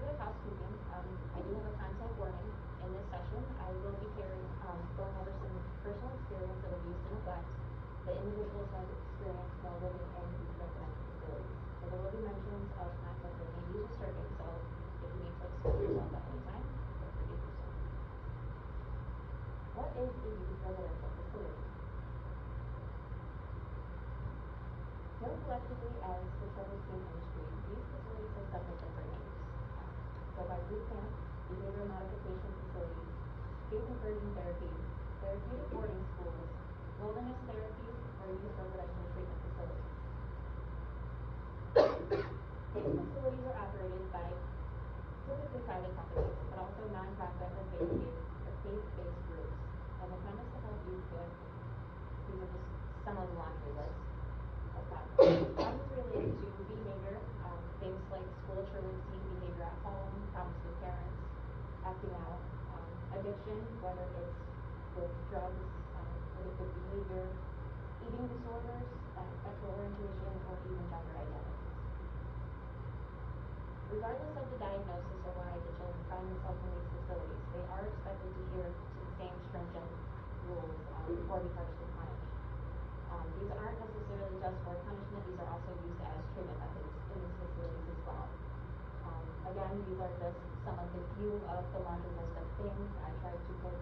bit of housekeeping. I do have a content warning in this session. I will be going over some personal experience of abuse and neglect that individuals have experienced while living in these residential facilities. So there will be mentions of content that may be disturbing, so if you need to excuse yourself at any time, feel free to do so. What is a youth residential facility? Known collectively as the troubled teen industry, these facilities have several different names. Go by boot camp, behavior modification facilities, youth conversion therapy, therapeutic boarding schools, wilderness therapy, or youth residential treatment facilities. These facilities are operated by typically private companies, but also nonprofit or faith-based groups. And the premise to help youth with, these are just some of the laundry list of problems. Problems related to behavior, things like school truancy, behavior at home, problems with parents, acting out, addiction, whether it's with drugs, addictive behavior, eating disorders, sexual orientation, or even gender identities. Regardless of the diagnosis or why the children find themselves in these facilities, they are expected to adhere to the same stringent rules or be harshly punished. These aren't necessarily just for punishment, these are also used as treatment methods in these facilities as well. Again, these are just some of the few of the laundry list of things. I tried to pick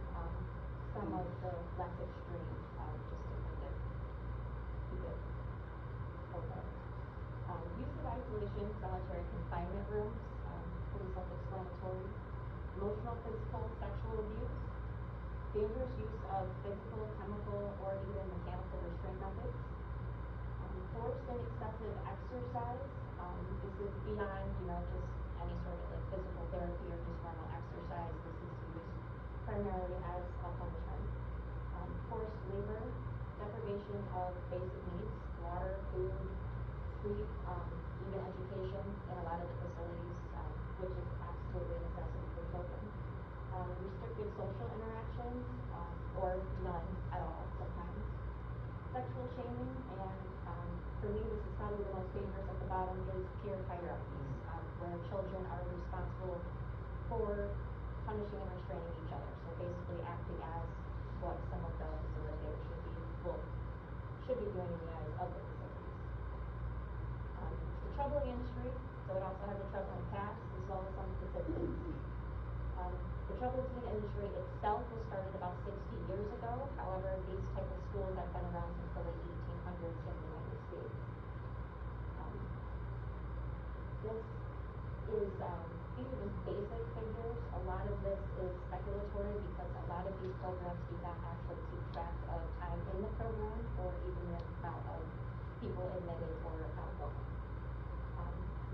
some of the less extreme just to kind of keep it okay. Use of isolation, solitary confinement rooms, pretty self-explanatory. Emotional, physical, sexual abuse. Dangerous use of physical, chemical, or even mechanical restraint methods. Forced and excessive exercise. This is beyond, just any sort of like physical therapy or just normal exercise. This is used primarily as a punishment. Forced labor, deprivation of basic needs, water, food, sleep, even education in a lot of the facilities, which is absolutely a necessity for children. Restricted social interactions, or none at all sometimes. Sexual shaming, and for me this is probably the most dangerous at the bottom, is peer hierarchies, where children are responsible for punishing and restraining each other. So basically acting as what some of the facilitators should be doing in the eyes of the facilities. The troubling industry, so it also has a troubling past as well as some statistics. The troubled teen industry itself was started about 60 years ago. However, these type of schools have been around since the late 1800s in the United States. These are just basic figures. A lot of this is speculatory because a lot of these programs do not actually keep track of time in the program or even the amount of people admitted or outgoing.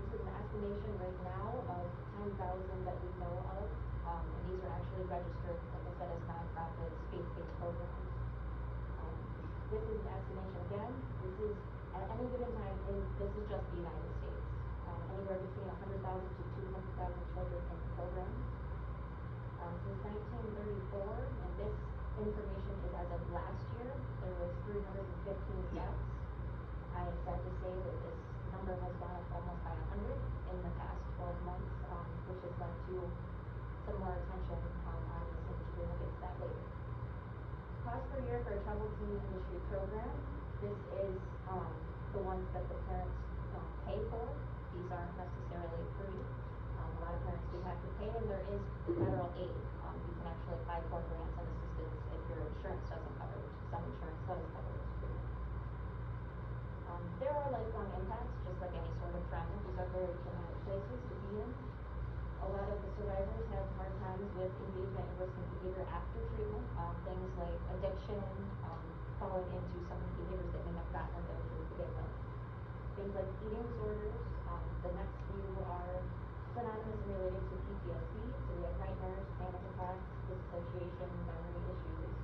This is an estimation right now of 10,000 that we know of, and these are actually registered, like I said, as nonprofits, faith-based programs. This is an estimation again. This is at any given time, this is just the United States. Anywhere between 100,000 to 200,000 children in the program. Since 1934, and this information is as of last year, there was 315 deaths. I am sad to say that this number has gone up almost by 100 in the past 12 months, which has led to some more attention on this industry. We'll get to that later. Cost per year for a troubled teen industry program. This is the ones that the parents pay for. These aren't necessarily free. A lot of parents do have to pay, and there is federal aid. You can actually apply for grants and assistance if your insurance doesn't cover, which some insurance does cover this treatment. There are lifelong impacts, just like any sort of trauma. These are very traumatic places to be in. A lot of the survivors have hard times with engagement in risky behavior after treatment. Things like addiction, falling into some of the behaviors that may have gotten them there to begin with. Things like eating disorders. The next few are synonymous and related to PTSD. So we have nightmares, panic attacks, dissociation, memory issues.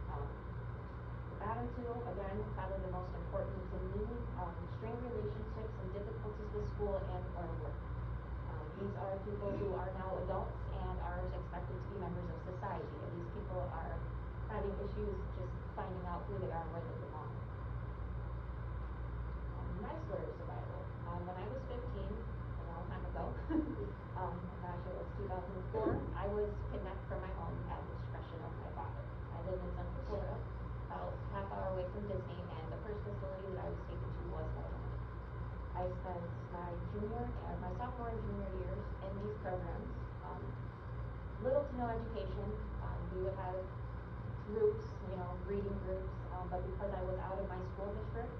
The bottom two, again, probably the most important to me, strained relationships and difficulties with school and or work. These are people who are now adults and are expected to be members of society, and these people are having issues just finding out who they are and where they belong. My story of survival. When I was 15, a long time ago, gosh, it was 2004, I was kidnapped from my home at the discretion of my father. I lived in Central Florida, about half hour away from Disney, and the first facility that I was taken to was Multnomah. I spent my sophomore and junior years in these programs. Little to no education. We would have groups, reading groups, but because I was out of my school district,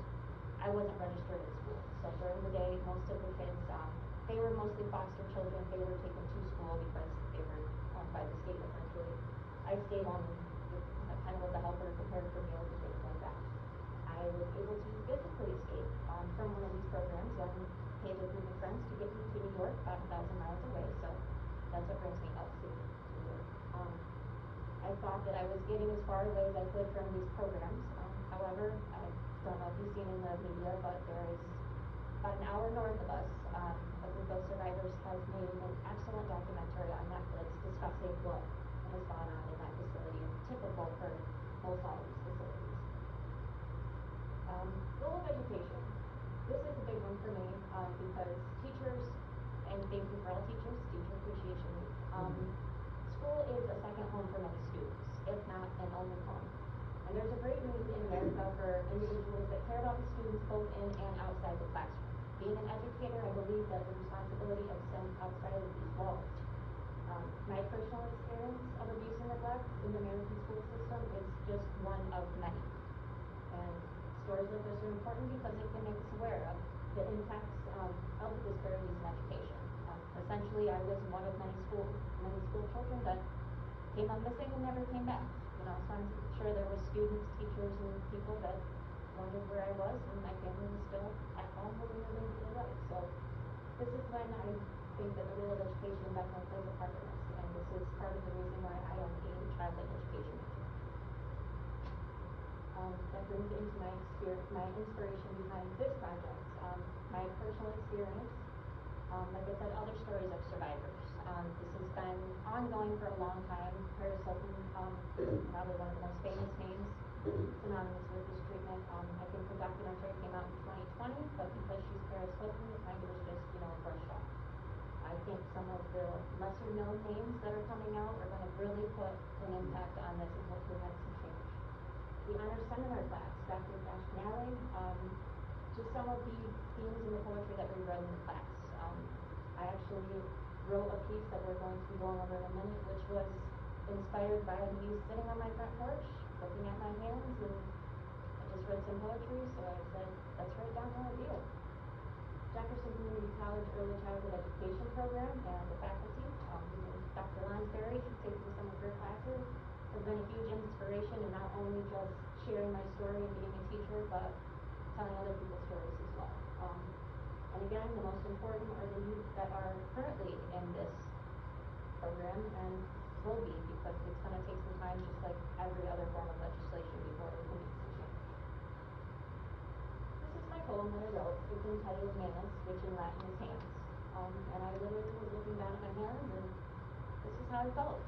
I wasn't registered at school. So during the day, most of the kids, they were mostly foster children. They were taken to school because they were owned by the state, essentially. I stayed home and kind of was a helper, prepared for meals and things like that. I was able to physically escape from one of these programs and paid a group of friends to get me to New York, about 1,000 miles away. So that's what brings me upstate New York. I thought that I was getting as far away as I could from these programs. However, I don't know if you've seen in the media, but there is about an hour north of us, a group of survivors has made an excellent documentary on Netflix discussing what has gone on in that facility, and typical for most all these facilities. Role of education. This is a big one for me because teachers, and thank you for all teachers, Teacher Appreciation Week. School is a second home for many students, if not an only home. And there's a great need in America for individuals that care about the students both in and outside the classroom. Being an educator, I believe that the responsibility extends outside of these walls. My personal experience of abuse and neglect in the American school system is just one of many. And stories like this are important because it can make us aware of the impacts of the disparities in education. Essentially, I was one of many school children that came up missing and never came back. So I'm sure there were students, teachers, and people that wondered where I was, and my family was still at home living their regular life. So this is when I think that the role of education definitely plays a part in this, and this is part of the reason why I am a childhood education major. That brings me into my inspiration behind this project. My personal experience, like I said, other stories of survivors. This has been ongoing for a long time. Paris Hilton, probably one of the most famous names synonymous with this treatment. I think the documentary came out in 2020, but because she's Paris Hilton, it kind of was just, brushed off. I think some of the lesser known names that are coming out are going to really put an impact on this and hopefully have some change. The honors seminar class, Dr. Josh Canale, just some of the themes in the poetry that we read in the class. I actually wrote a piece that we're going to be going over in a minute, which was inspired by me sitting on my front porch, looking at my hands, and I just read some poetry, so I said, let's write down how I feel. Jefferson Community College Early Childhood Education Program and the faculty, Dr. Lonsberry, she's taken some of her classes, has been a huge inspiration in not only just sharing my story and being a teacher, but telling other people's stories as well. And again, the most important are the youth that are currently in this program and will be, because it's going to take some time, just like every other form of legislation, before we can make some change. This is my poem that I wrote. It's entitled Manus, which in Latin is hands. And I literally was looking down at my hands, and this is how I felt.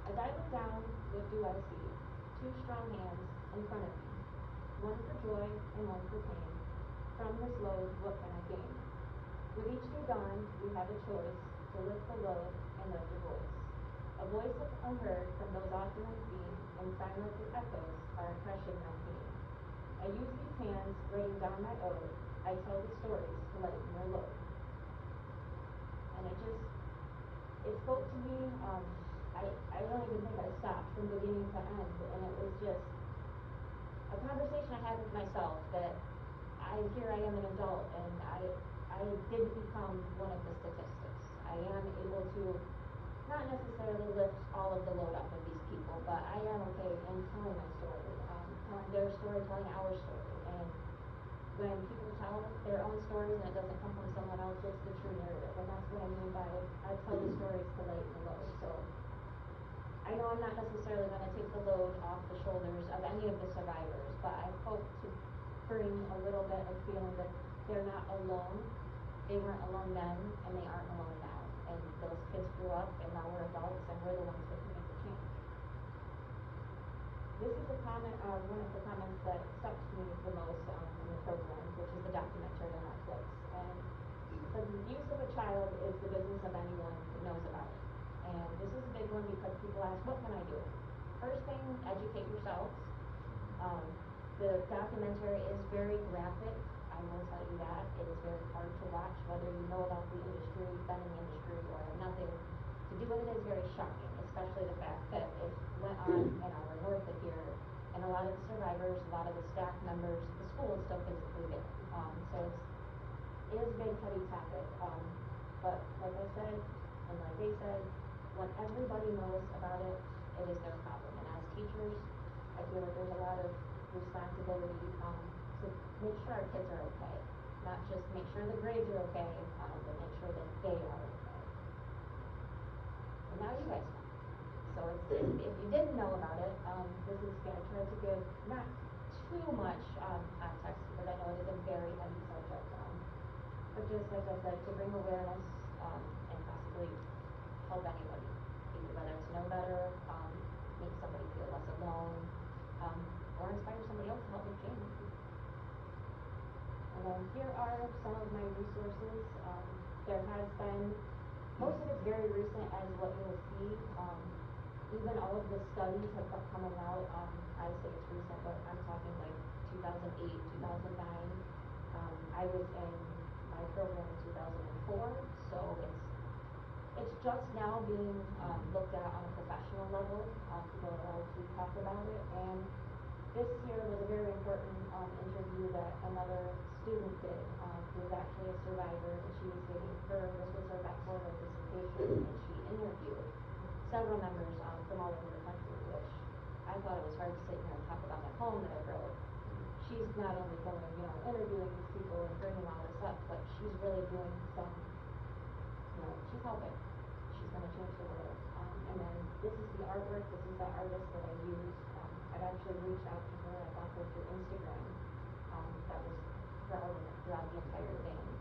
As I look down, what do I see? Two strong hands in front of me, one for joy and one for pain. From this load, what can I gain? With each new dawn, we have a choice to lift the load and lift a voice. A voice unheard from those often unseen, and silent it echoes our oppression unseen. I use these hands, laying down my ode. I tell the stories to lighten their load. And it spoke to me. I don't even think I stopped from beginning to end, and it was just a conversation I had with myself that here I am an adult, and I didn't become one of the statistics. I am able to not necessarily lift all of the load off of these people, but I am okay in telling my story, telling their story, telling our story. And when people tell their own stories and it doesn't come from someone else, it's the true narrative. And that's what I mean by I tell the stories to lighten the load. So I know I'm not necessarily going to take the load off the shoulders of any of the survivors, but I hope to bring a little bit of feeling that they're not alone. They weren't alone then, and they aren't alone now. And those kids grew up, and now we're adults, and we're the ones that can make the change. This is a comment, one of the comments that stuck to me the most in the program, which is the documentary on Netflix. And it says, you abuse of a child is the business of anyone who knows about it. And this is a big one because people ask, what can I do? First thing, educate yourselves. The documentary is very graphic, I will tell you that. It is very hard to watch, whether you know about the industry, been in the industry, or have nothing to do with it. Is very shocking, especially the fact that it went on an hour north of here, and a lot of the survivors, a lot of the staff members, the school is still physically there. So it is a big, heavy topic. But like I said, and like they said, when everybody knows about it, it is their problem. And as teachers, I feel like there's a lot of responsibility to make sure our kids are okay. Not just make sure the grades are okay, but make sure that they are okay. And now you guys know. So if you didn't know about it, this is going to try to give not too much context because I know it is a very heavy subject. But just like I said, to bring awareness and possibly help anybody, either whether to know better, make somebody feel less alone, or inspire somebody else to help make change. And then here are some of my resources. There has been, most of it's very recent as what you'll see. Even all of the studies have been coming out. I say it's recent, but I'm talking like 2008, 2009. I was in my program in 2004, so it's just now being looked at on a professional level. People are allowed to talk about it, and this year was a very important interview that another student did, who was actually a survivor, and she was giving this was her doctoral dissertation, and she interviewed several members from all over the country, which I thought it was hard to sit here and talk about my poem that I wrote. She's not only going, interviewing these people and bringing all this up, but she's really doing some, she's helping. She's going to change the world. And then this is the artwork. This is the artist that I used. I've actually reached out to her. I found her through Instagram. That was her artwork throughout the entire thing.